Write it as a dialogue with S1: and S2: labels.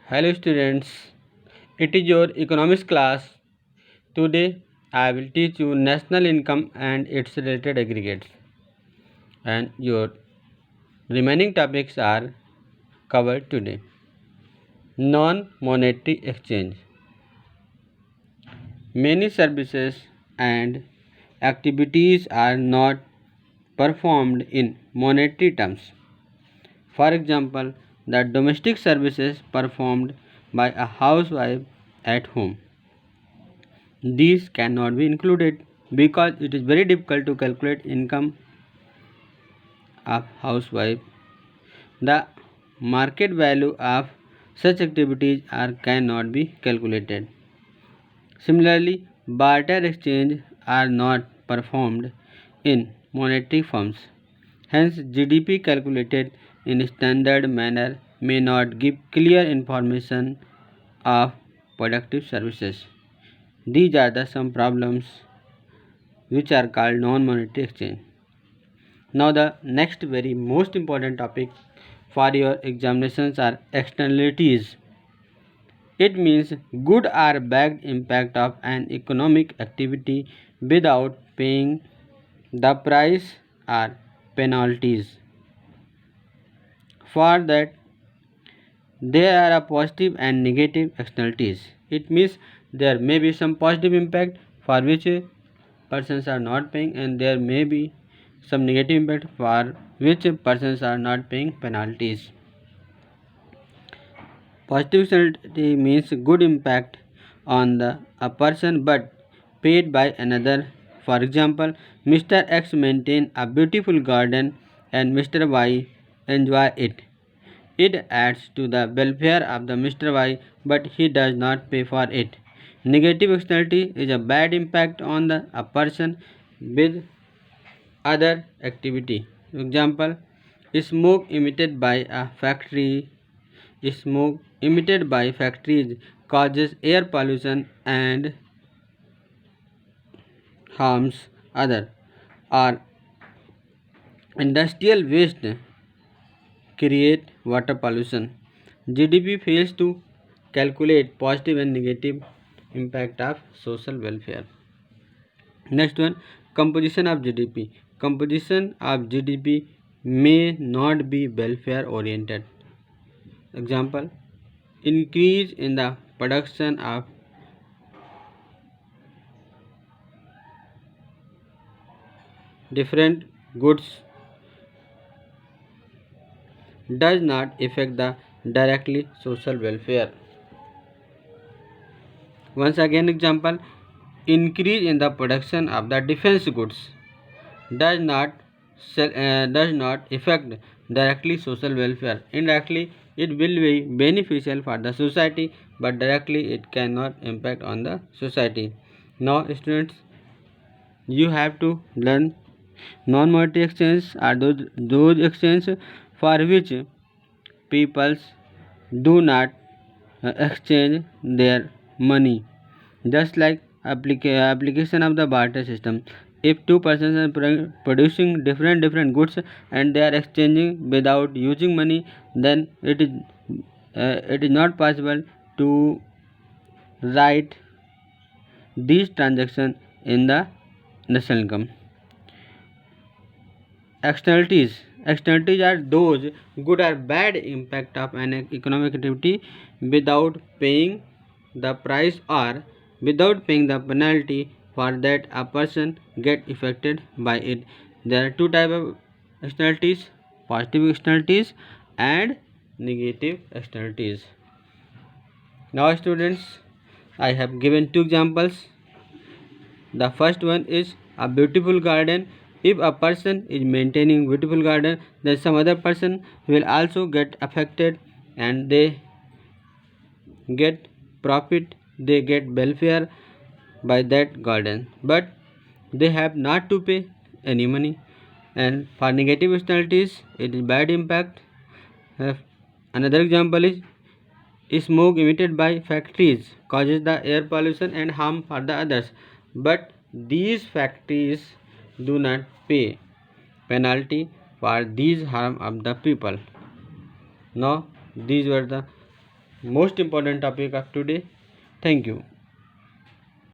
S1: Hello students, it is your economics class. Today I will teach you national income and its related aggregates, and your remaining topics are covered today. Non-monetary exchange. Many services and activities are not performed in monetary terms. For example, the domestic services performed by a housewife at home. These cannot be included because it is very difficult to calculate income of housewife. The market value of such activities cannot be calculated. Similarly, barter exchange are not performed in monetary forms. Hence, GDP calculated in standard manner may not give clear information of productive services. These are the some problems which are called non-monetary exchange. Now the next very most important topic for your examinations are externalities. It means good or bad impact of an economic activity without paying the price or penalties. For that there are a positive and negative externalities. It means there may be some positive impact for which persons are not paying, and there may be some negative impact for which persons are not paying penalties. Positive externality means good impact on a person but paid by another. For example, Mr. X maintain a beautiful garden and Mr. Y enjoy it. It adds to the welfare of the Mr. Y, but he does not pay for it. Negative externality is a bad impact on a person with other activity. Example: smoke emitted by a factory. Smoke emitted by factories causes air pollution and harms other. Or industrial waste create water pollution. GDP fails to calculate positive and negative impact of social welfare. Next one, composition of GDP. Composition of GDP may not be welfare oriented. Example: increase in the production of different goods does not affect the directly social welfare. Once again example, increase in the production of the defense goods does not affect directly social welfare. Indirectly it will be beneficial for the society, but directly it cannot impact on the society. Now students, you have to learn non-monetary exchange are those exchange for which peoples do not exchange their money, just like application of the barter system. If two persons are producing different goods and they are exchanging without using money, then it is not possible to write these transactions in the national income. Externalities are those good or bad impact of an economic activity without paying the price or without paying the penalty for that a person get affected by it. There are two types of externalities: positive externalities and negative externalities. Now students, I have given two examples. The first one is a beautiful garden. If a person is maintaining beautiful garden, then some other person will also get affected and they get profit, they get welfare by that garden, but they have not to pay any money. And for negative externalities, it is bad impact. Another example is smoke emitted by factories causes the air pollution and harm for the others, but these factories do not pay penalty for these harm of the people. Now these were the most important topic of today. Thank you.